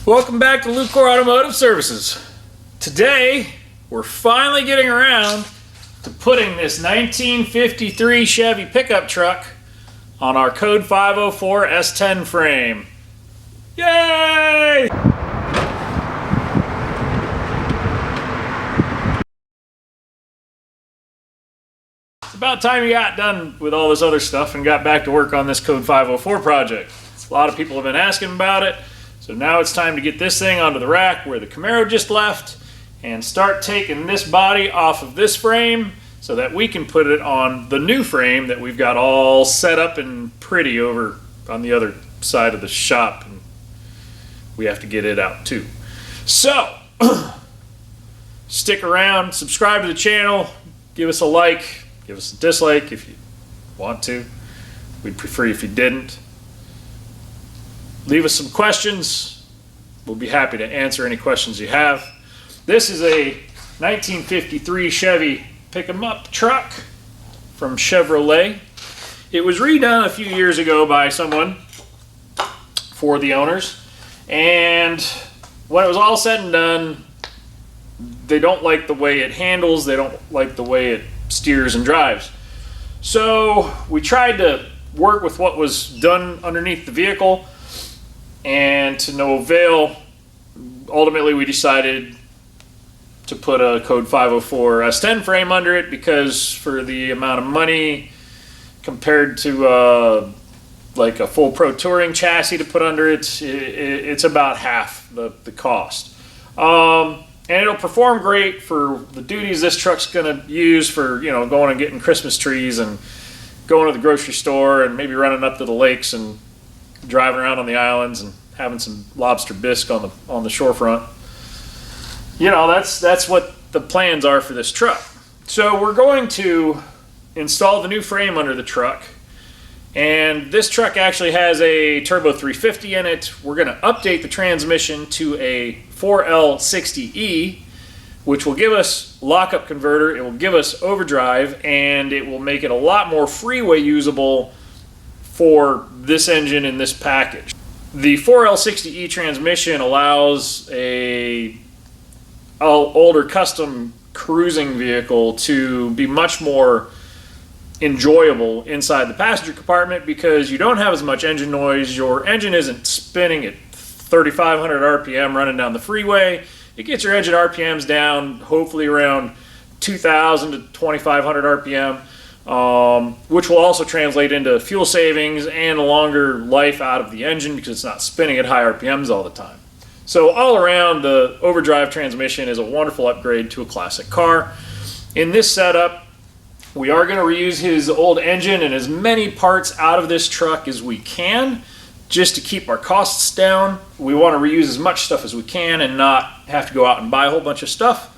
Welcome back to Lucore Automotive Services. Today, we're finally getting around to putting this 1953 Chevy pickup truck on our Code 504 S10 frame. Yay! It's about time you got done with all this other stuff and got back to work on this Code 504 project. A lot of people have been asking about it. So now it's time to get this thing onto the rack where the Camaro just left and start taking this body off of this frame so that we can put it on the new frame that we've got all set up and pretty over on the other side of the shop. And we have to get it out too. So stick around, subscribe to the channel, give us a like, give us a dislike if you want to. We'd prefer if you didn't. Leave us some questions. We'll be happy to answer any questions you have. This is a 1953 Chevy pick-em-up truck from Chevrolet. It was redone a few years ago by someone for the owners. And when it was all said and done, they don't like the way it handles. They don't like the way it steers and drives. So we tried to work with what was done underneath the vehicle. And to no avail, ultimately we decided to put a Code 504 S10 frame under it because for the amount of money compared to like a full Pro Touring chassis to put under it, it's about half the cost. And it'll perform great for the duties this truck's going to use for, you know, going and getting Christmas trees and going to the grocery store and maybe running up to the lakes and driving around on the islands and having some lobster bisque on the shorefront. You know, that's what the plans are for this truck. So we're going to install the new frame under the truck, and this truck actually has a turbo 350 in it. We're going to update the transmission to a 4L60E, which will give us lockup converter, it will give us overdrive, and it will make it a lot more freeway usable for this engine in this package. The 4L60E transmission allows a older custom cruising vehicle to be much more enjoyable inside the passenger compartment because you don't have as much engine noise. Your engine isn't spinning at 3,500 RPM running down the freeway. It gets your engine RPMs down hopefully around 2,000 to 2,500 RPM. Which will also translate into fuel savings and a longer life out of the engine because it's not spinning at high RPMs all the time. So all around, the overdrive transmission is a wonderful upgrade to a classic car. In this setup, we are going to reuse his old engine and as many parts out of this truck as we can just to keep our costs down. We want to reuse as much stuff as we can and not have to go out and buy a whole bunch of stuff.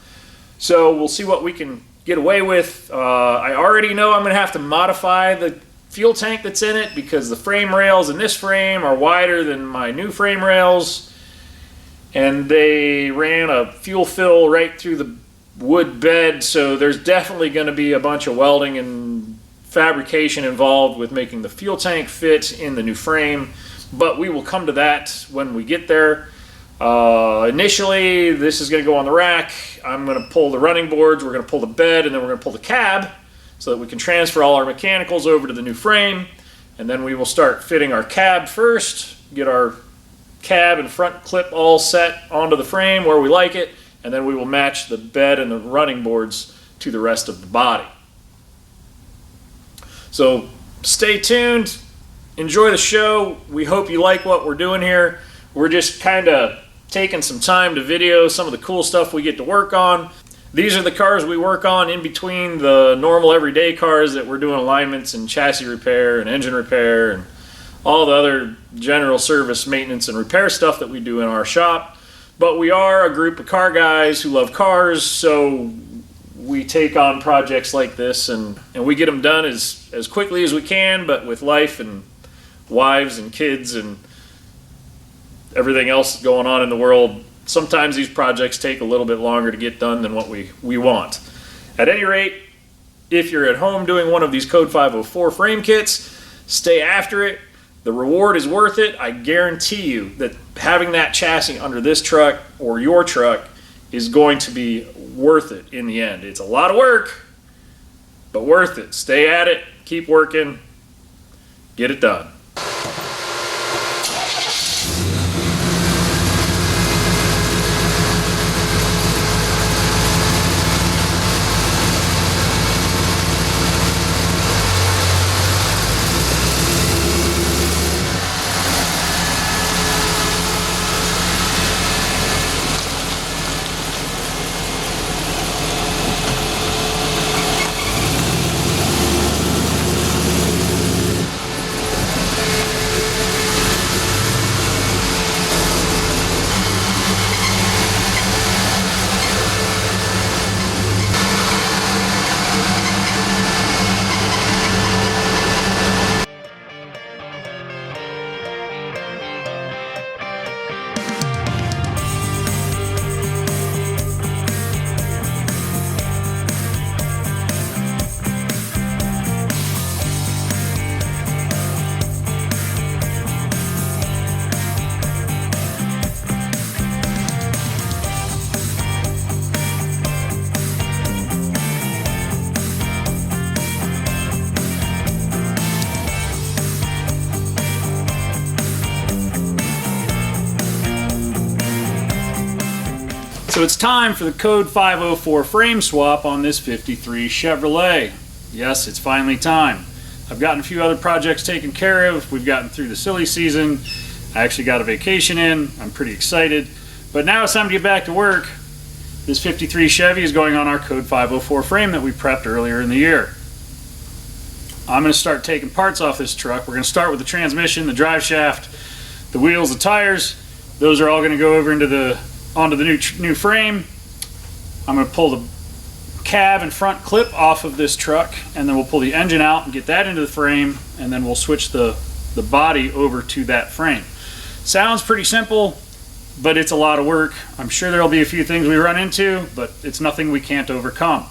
So we'll see what we can get away with. I already know I'm going to have to modify the fuel tank that's in it because the frame rails in this frame are wider than my new frame rails, and they ran a fuel fill right through the wood bed, so there's definitely going to be a bunch of welding and fabrication involved with making the fuel tank fit in the new frame, but we will come to that when we get there. Initially, this is going to go on the rack. I'm going to pull the running boards, we're going to pull the bed, and then we're going to pull the cab so that we can transfer all our mechanicals over to the new frame. And then we will start fitting our cab first, get our cab and front clip all set onto the frame where we like it, and then we will match the bed and the running boards to the rest of the body. So stay tuned, enjoy the show. We hope you like what we're doing here. We're just kind of taking some time to video some of the cool stuff we get to work on. These are the cars we work on in between the normal everyday cars that we're doing alignments and chassis repair and engine repair and all the other general service maintenance and repair stuff that we do in our shop. But we are a group of car guys who love cars, so we take on projects like this and we get them done as quickly as we can, but with life and wives and kids and everything else going on in the world, sometimes these projects take a little bit longer to get done than what we want. At any rate, if you're at home doing one of these Code 504 frame kits, stay after it. The reward is worth it. I guarantee you that having that chassis under this truck or your truck is going to be worth it in the end. It's a lot of work, but worth it. Stay at it, keep working, get it done. So it's time for the code 504 frame swap on this 53 Chevrolet. Yes, it's finally time. I've gotten a few other projects taken care of. We've gotten through the silly season. I actually got a vacation in. I'm pretty excited. But now it's time to get back to work. This 53 Chevy is going on our code 504 frame that we prepped earlier in the year. I'm going to start taking parts off this truck. We're going to start with the transmission, the drive shaft, the wheels, the tires. Those are all going to go over onto the new frame. I'm going to pull the cab and front clip off of this truck, and then we'll pull the engine out and get that into the frame, and then we'll switch the body over to that frame. Sounds pretty simple, but it's a lot of work. I'm sure there'll be a few things we run into, but it's nothing we can't overcome.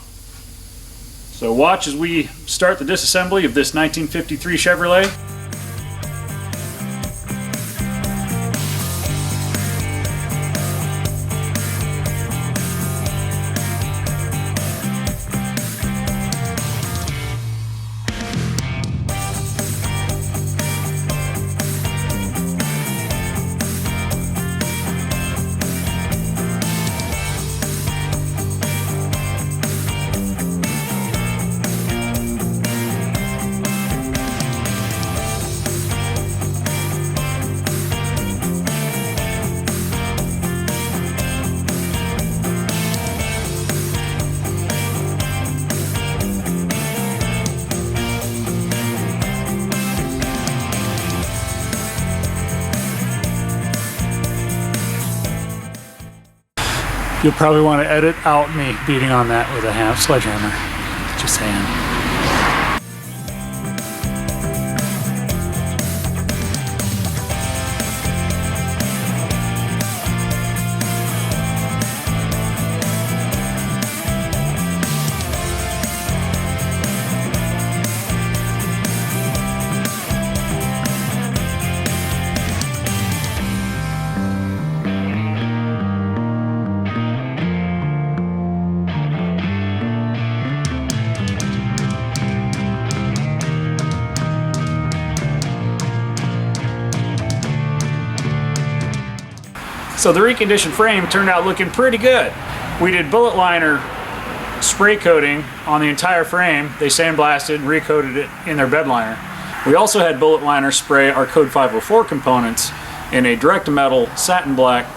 So watch as we start the disassembly of this 1953 Chevrolet. You'll probably want to edit out me beating on that with a sledgehammer. Just saying. So the reconditioned frame turned out looking pretty good. We did Bulletliner spray coating on the entire frame. They sandblasted and recoated it in their bed liner. We also had Bulletliner spray our code 504 components in a direct metal satin black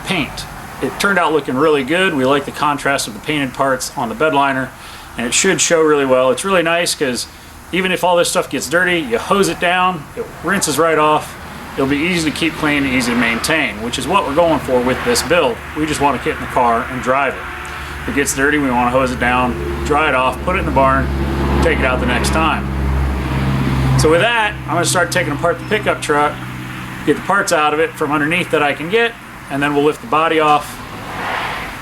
paint. It turned out looking really good. We like the contrast of the painted parts on the bed liner, and it should show really well. It's really nice because even if all this stuff gets dirty, you hose it down, it rinses right off. It'll be easy to keep clean and easy to maintain, which is what we're going for with this build. We just want to get in the car and drive it. If it gets dirty, we want to hose it down, dry it off, put it in the barn, take it out the next time. So with that, I'm going to start taking apart the pickup truck, get the parts out of it from underneath that I can get, and then we'll lift the body off,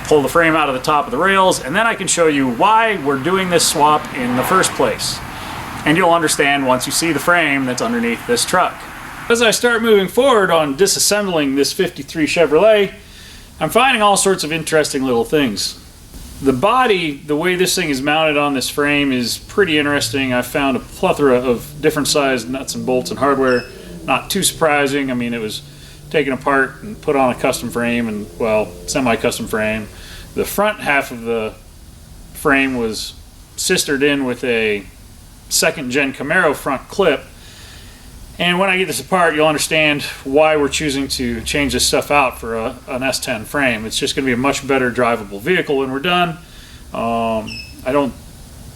pull the frame out of the top of the rails, and then I can show you why we're doing this swap in the first place. And you'll understand once you see the frame that's underneath this truck. As I start moving forward on disassembling this 53 Chevrolet, I'm finding all sorts of interesting little things. The body, the way this thing is mounted on this frame is pretty interesting. I found a plethora of different sized nuts and bolts and hardware. Not too surprising. I mean, it was taken apart and put on a custom frame, and well, semi-custom frame. The front half of the frame was sistered in with a second gen Camaro front clip. And when I get this apart, you'll understand why we're choosing to change this stuff out for an S10 frame. It's just going to be a much better drivable vehicle when we're done. I don't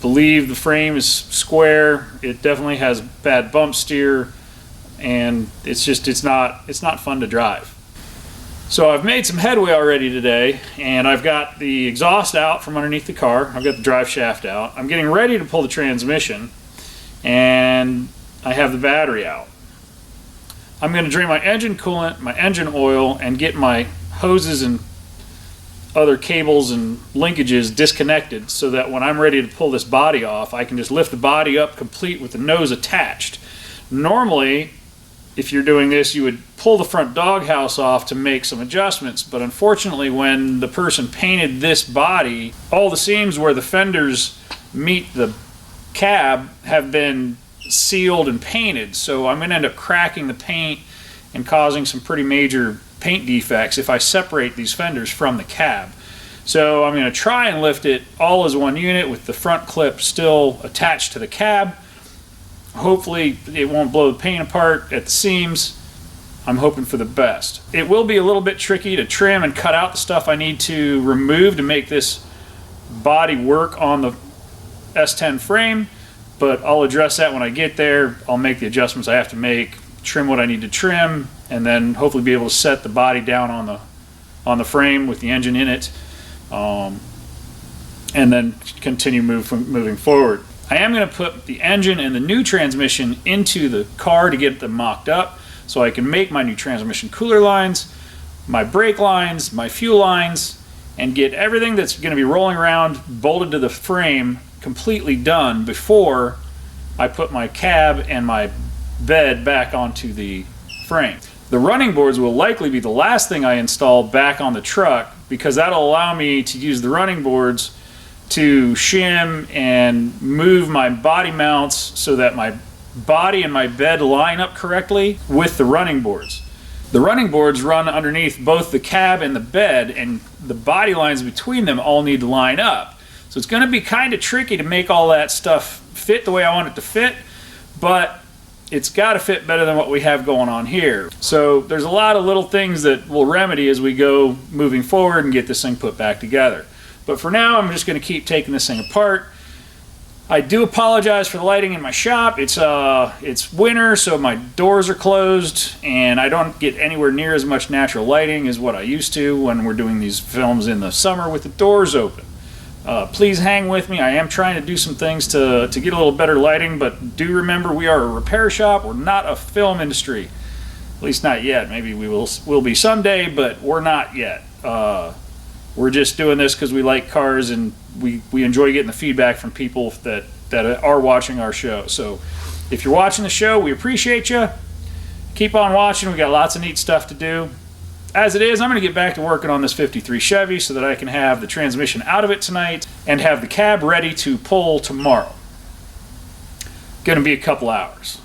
believe the frame is square. It definitely has bad bump steer, and it's not fun to drive. So I've made some headway already today, and I've got the exhaust out from underneath the car. I've got the drive shaft out. I'm getting ready to pull the transmission, and I have the battery out. I'm going to drain my engine coolant, my engine oil, and get my hoses and other cables and linkages disconnected so that when I'm ready to pull this body off, I can just lift the body up complete with the nose attached. Normally, if you're doing this, you would pull the front doghouse off to make some adjustments, but unfortunately when the person painted this body, all the seams where the fenders meet the cab have been sealed and painted, so I'm going to end up cracking the paint and causing some pretty major paint defects if I separate these fenders from the cab. So I'm going to try and lift it all as one unit with the front clip still attached to the cab. Hopefully it won't blow the paint apart at the seams. I'm hoping for the best. It will be a little bit tricky to trim and cut out the stuff I need to remove to make this body work on the S10 frame, but I'll address that when I get there. I'll make the adjustments I have to make, trim what I need to trim, and then hopefully be able to set the body down on the frame with the engine in it, and then continue moving forward. I am going to put the engine and the new transmission into the car to get them mocked up so I can make my new transmission cooler lines, my brake lines, my fuel lines, and get everything that's going to be rolling around bolted to the frame completely done before I put my cab and my bed back onto the frame. The running boards will likely be the last thing I install back on the truck, because that'll allow me to use the running boards to shim and move my body mounts so that my body and my bed line up correctly with the running boards. The running boards run underneath both the cab and the bed, and the body lines between them all need to line up. So it's going to be kind of tricky to make all that stuff fit the way I want it to fit, but it's got to fit better than what we have going on here. So there's a lot of little things that we'll remedy as we go moving forward and get this thing put back together. But for now, I'm just going to keep taking this thing apart. I do apologize for the lighting in my shop. It's winter, so my doors are closed, and I don't get anywhere near as much natural lighting as what I used to when we're doing these films in the summer with the doors open. Please hang with me. I am trying to do some things to get a little better lighting, but do remember we are a repair shop. We're not a film industry. At least not yet. Maybe we will be someday, but we're not yet. We're just doing this because we like cars, and we enjoy getting the feedback from people that are watching our show. So if you're watching the show, we appreciate you. Keep on watching. We got lots of neat stuff to do. As it is, I'm going to get back to working on this 53 Chevy so that I can have the transmission out of it tonight and have the cab ready to pull tomorrow. Going to be a couple hours.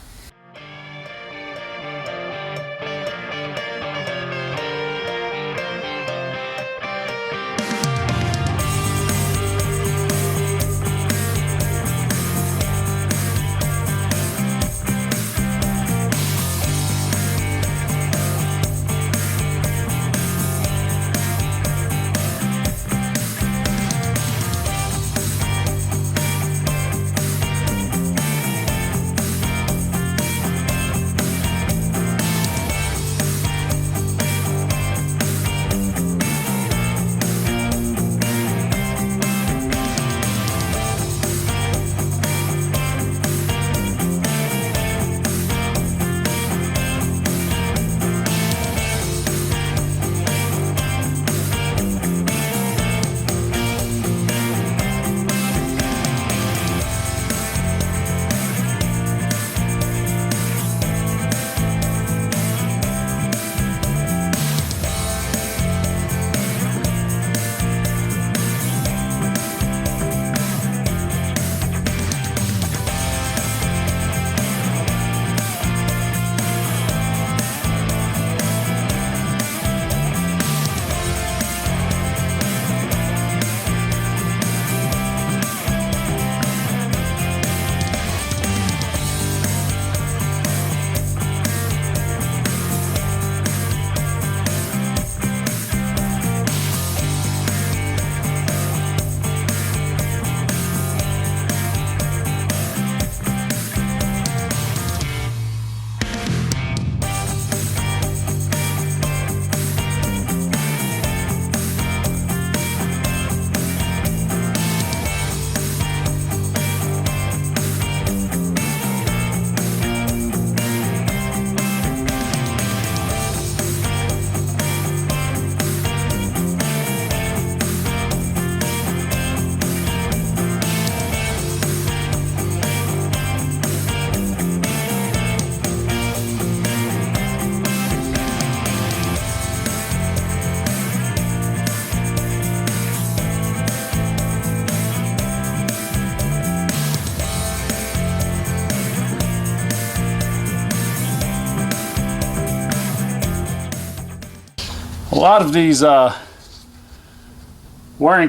A lot of these wiring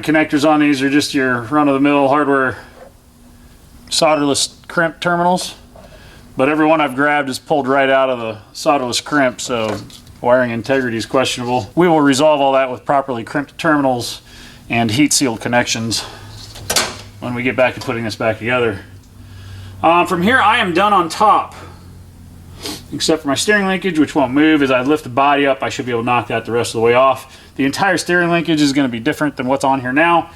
connectors on these are just your run-of-the-mill hardware solderless crimp terminals, but every one I've grabbed is pulled right out of the solderless crimp, so wiring integrity is questionable. We will resolve all that with properly crimped terminals and heat sealed connections when we get back to putting this back together. From here I am done on top, except for my steering linkage, which won't move. As I lift the body up, I should be able to knock that the rest of the way off. The entire steering linkage is going to be different than what's on here now.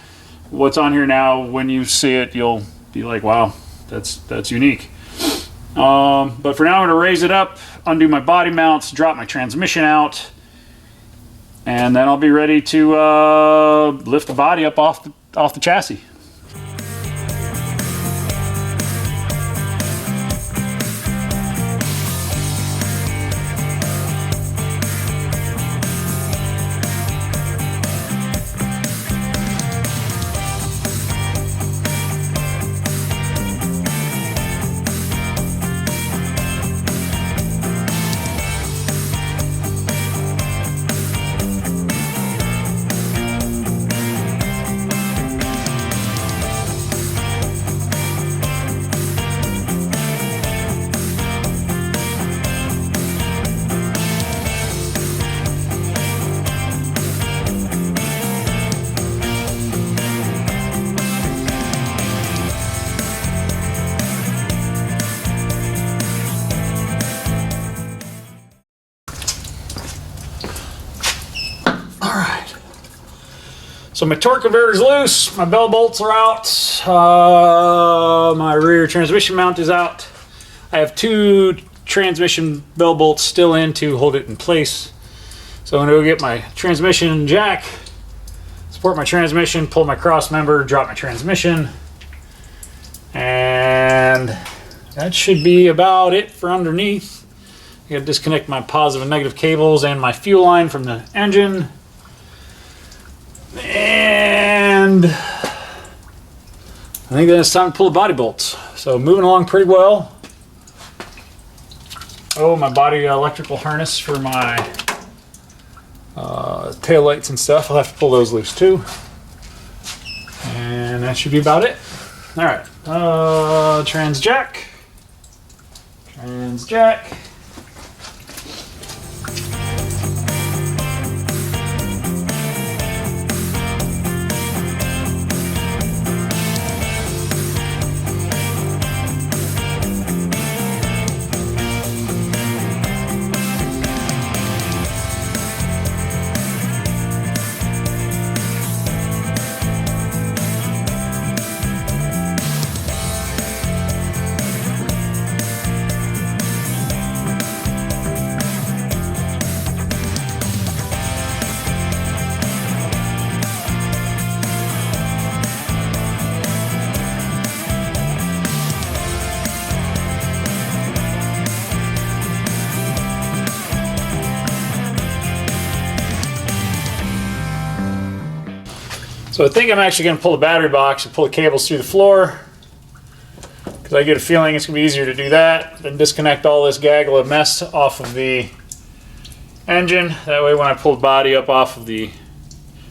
What's on here now, when you see it, you'll be like, wow, that's unique. But for now, I'm going to raise it up, undo my body mounts, drop my transmission out, and then I'll be ready to lift the body up off the chassis. So my torque converter's loose, my bell bolts are out, my rear transmission mount is out. I have 2 transmission bell bolts still in to hold it in place. So I'm gonna go get my transmission jack, support my transmission, pull my cross member, drop my transmission, and that should be about it for underneath. I gotta disconnect my positive and negative cables and my fuel line from the engine. And I think then it's time to pull the body bolts. So moving along pretty well. Oh, my body electrical harness for my tail lights and stuff. I'll have to pull those loose too. And that should be about it. All right, trans jack. So I think I'm actually going to pull the battery box and pull the cables through the floor, because I get a feeling it's going to be easier to do that than disconnect all this gaggle of mess off of the engine. That way when I pull the body up off of the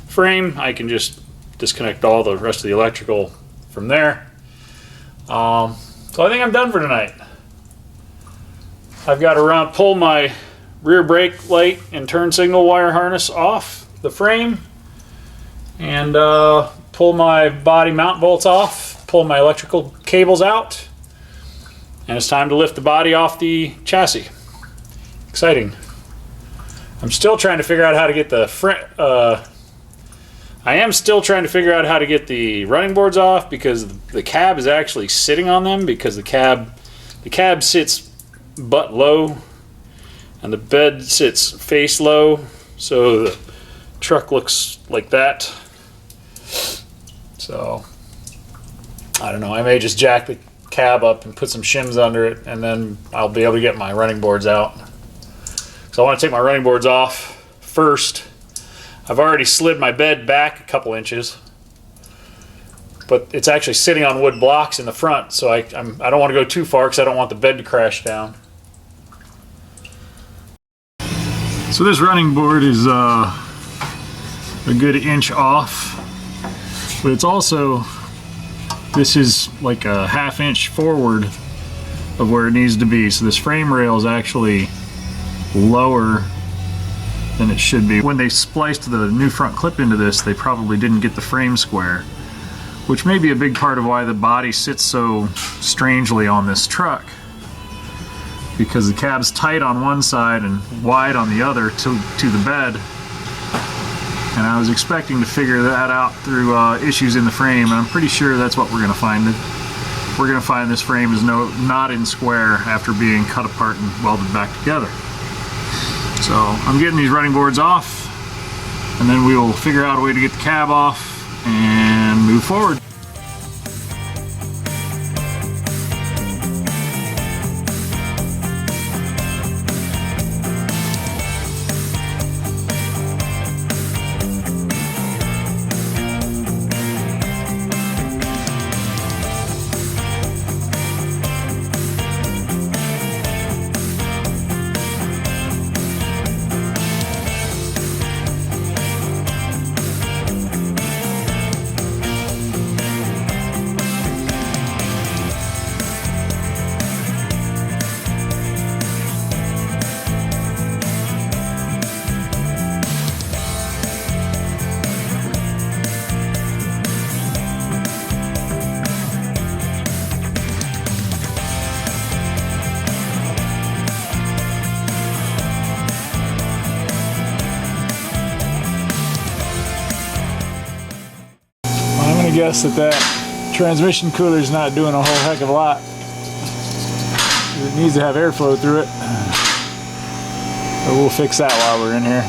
frame, I can just disconnect all the rest of the electrical from there. So I think I'm done for tonight. I've got to pull my rear brake light and turn signal wire harness off the frame, and pull my body mount bolts off, pull my electrical cables out, and it's time to lift the body off the chassis. Exciting. I'm still trying to figure out how to get the I am still trying to figure out how to get the running boards off, because the cab is actually sitting on them, because the cab sits butt low and the bed sits face low, so the truck looks like that. So I don't know, I may just jack the cab up and put some shims under it, and then I'll be able to get my running boards out. So I want to take my running boards off first. I've already slid my bed back a couple inches, but it's actually sitting on wood blocks in the front, so I don't want to go too far because I don't want the bed to crash down. So this running board is a good inch off, but it's also, this is like a ½ inch forward of where it needs to be. So this frame rail is actually lower than it should be. When they spliced the new front clip into this, they probably didn't get the frame square, which may be a big part of why the body sits so strangely on this truck, because the cab's tight on one side and wide on the other to the bed. And I was expecting to figure that out through issues in the frame, and I'm pretty sure that's what we're going to find. We're going to find this frame is not in square after being cut apart and welded back together. So I'm getting these running boards off, and then we will figure out a way to get the cab off and move forward. Guess that transmission cooler is not doing a whole heck of a lot. It needs to have airflow through it, but we'll fix that while we're in here.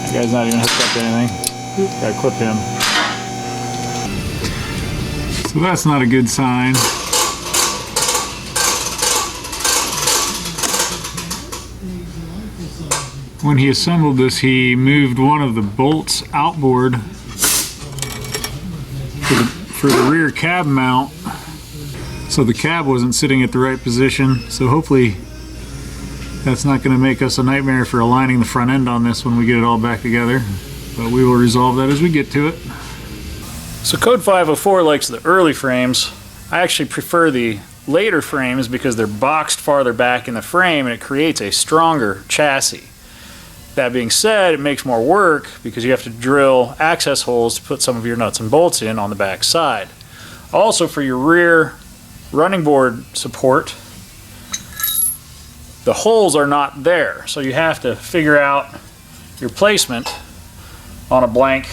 That guy's not even hooked up to anything. Gotta clip him. So that's not a good sign. When he assembled this, he moved one of the bolts outboard for the rear cab mount, so the cab wasn't sitting at the right position. So hopefully that's not going to make us a nightmare for aligning the front end on this when we get it all back together, but we will resolve that as we get to it. So Code 504 likes the early frames. I actually prefer the later frames because they're boxed farther back in the frame and it creates a stronger chassis. That being said, it makes more work because you have to drill access holes to put some of your nuts and bolts in on the back side. Also, for your rear running board support, the holes are not there, so you have to figure out your placement on a blank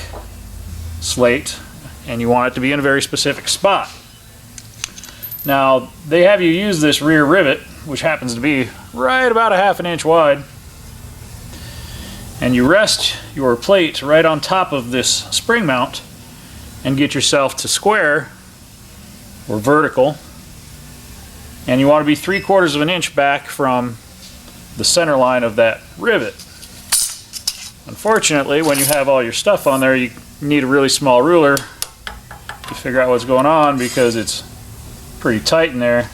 slate, and you want it to be in a very specific spot. Now, they have you use this rear rivet, which happens to be right about a ½ inch wide, and you rest your plate right on top of this spring mount and get yourself to square or vertical, and you want to be 3/4 of an inch back from the center line of that rivet. Unfortunately, when you have all your stuff on there, you need a really small ruler to figure out what's going on because it's pretty tight in there.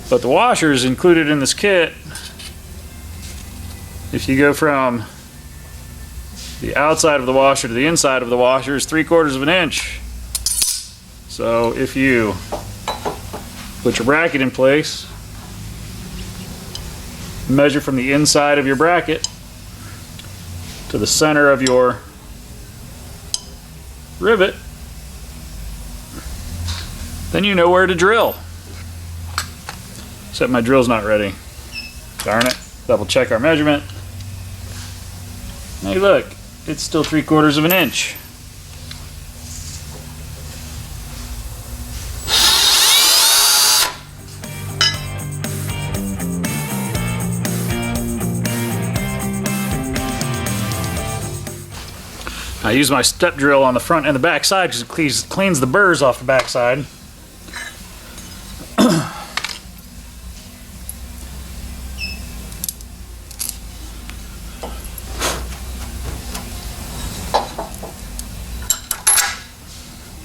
But the washer is included in this kit. If you go from the outside of the washer to the inside of the washer is 3/4 of an inch. So if you put your bracket in place, measure from the inside of your bracket to the center of your rivet, then you know where to drill. Except my drill's not ready. Darn it. Double check our measurement. Hey look, it's still 3/4 of an inch. I use my step drill on the front and the back side because it cleans the burrs off the back side.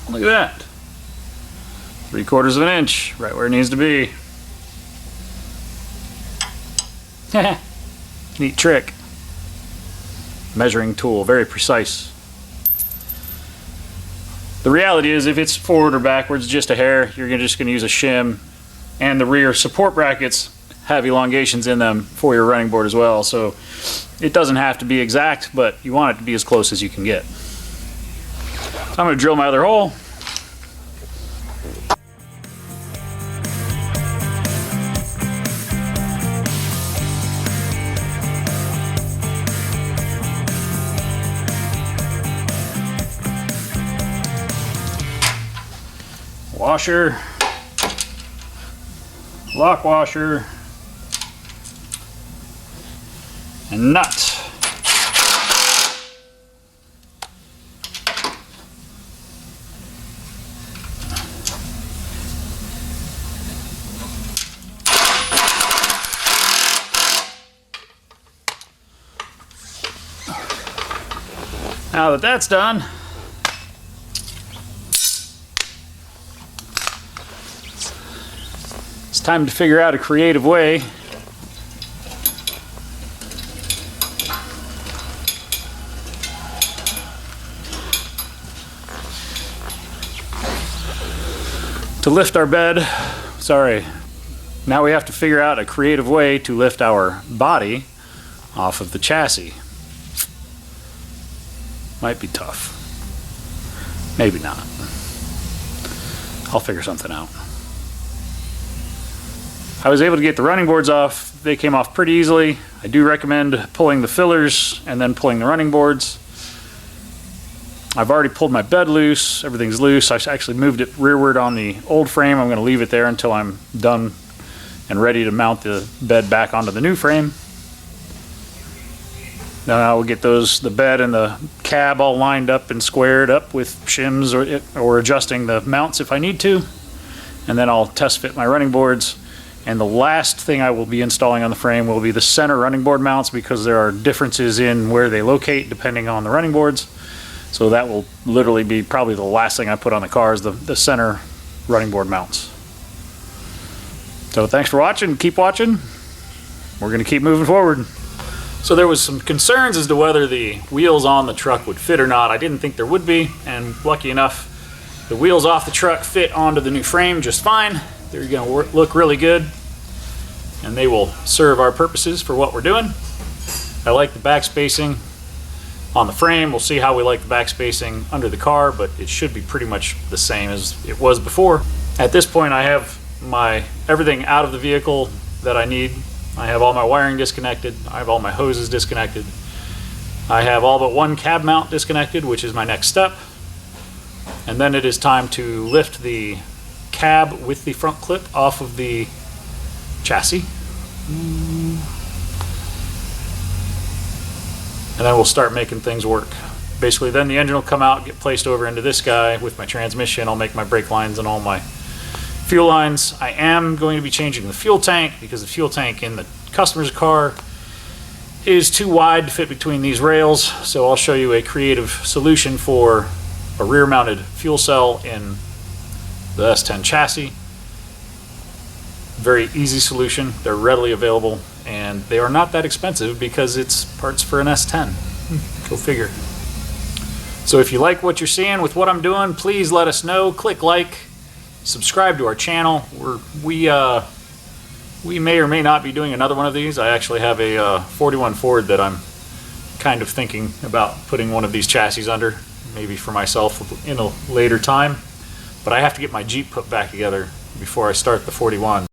Look at that. 3/4 of an inch, right where it needs to be. Neat trick. Measuring tool, very precise. The reality is if it's forward or backwards just a hair, you're just going to use a shim, and the rear support brackets have elongations in them for your running board as well, so it doesn't have to be exact, but you want it to be as close as you can get. So I'm going to drill my other hole. Washer, lock washer, and nut. Now that that's done, it's time to figure out a creative way to lift our bed. Sorry. Now we have to figure out a creative way to lift our body off of the chassis. Might be tough. Maybe not. I'll figure something out. I was able to get the running boards off. They came off pretty easily. I do recommend pulling the fillers and then pulling the running boards. I've already pulled my bed loose. Everything's loose. I actually moved it rearward on the old frame. I'm going to leave it there until I'm done and ready to mount the bed back onto the new frame. Now I will get the bed and the cab all lined up and squared up with shims or adjusting the mounts if I need to. And then I'll test fit my running boards. And the last thing I will be installing on the frame will be the center running board mounts, because there are differences in where they locate depending on the running boards. So that will literally be probably the last thing I put on the car is the center running board mounts. So thanks for watching. Keep watching. We're going to keep moving forward. So there was some concerns as to whether the wheels on the truck would fit or not. I didn't think there would be, and lucky enough, the wheels off the truck fit onto the new frame just fine. They're going to look really good, and they will serve our purposes for what we're doing. I like the back spacing on the frame. We'll see how we like the back spacing under the car, but it should be pretty much the same as it was before. At this point, I have everything out of the vehicle that I need. I have all my wiring disconnected. I have all my hoses disconnected. I have all but one cab mount disconnected, which is my next step. And then it is time to lift the cab with the front clip off of the chassis. And then we'll start making things work. Basically, then the engine will come out, get placed over into this guy with my transmission. I'll make my brake lines and all my fuel lines. I am going to be changing the fuel tank because the fuel tank in the customer's car is too wide to fit between these rails. So I'll show you a creative solution for a rear-mounted fuel cell in the S10 chassis. Very easy solution. They're readily available, and they are not that expensive because it's parts for an S10. Go figure. So if you like what you're seeing with what I'm doing, please let us know. Click like, subscribe to our channel. We may or may not be doing another one of these. I actually have a 41 Ford that I'm kind of thinking about putting one of these chassis under, maybe for myself in a later time. But I have to get my Jeep put back together before I start the 41.